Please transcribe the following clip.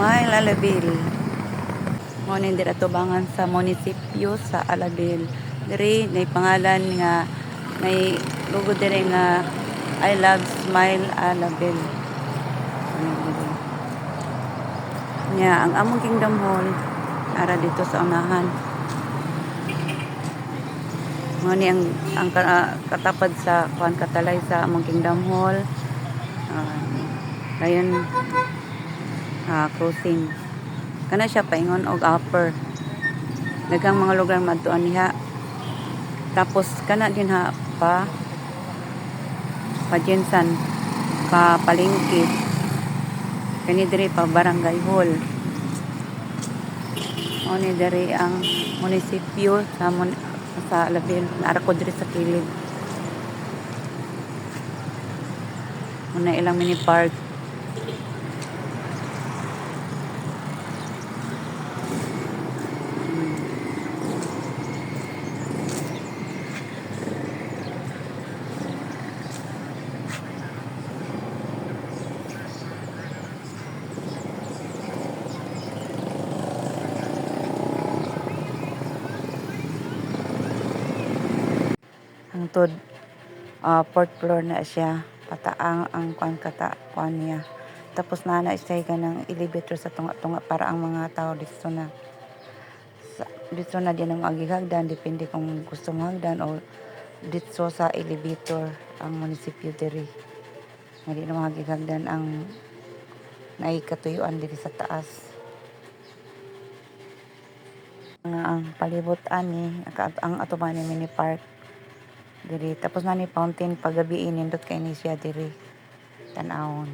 Smile Alabil. Mo nin dira tubangan sa munisipyo sa Alabil. Diri may pangalan nga may logo diri nga I love Smile Alabil. Nya ang among Kingdom Hall ara dito sa unahan. Mo ni ang katapad sa kuan katalay sa among Kingdom Hall. Dayon cruising. Kana siya paingon og upper. Daghang mga lugar madtuan niha. Tapos kana din ha pa Jensan pa palengke. Kani diri pa barangay hall. Oni diri ang munisipyo sa Alabil. Naara ko diri sa kilid. Muna ilang mini park. Hangtod fourth floor na siya, pataang ang kuan niya. Tapos na siya kanang elevator sa tunga-tunga para ang mga tao dito na din ang agihagdan, depende kung gusto mo hagdan o dito sa elevator ang munisipyo diri. Nga di na magigagdan ang naikatuyuan diri sa taas. Ang palibot ani ang atuban ni mini park diri, tapos na ni fountain paggabi nindot kay ni siya diri tan-awon.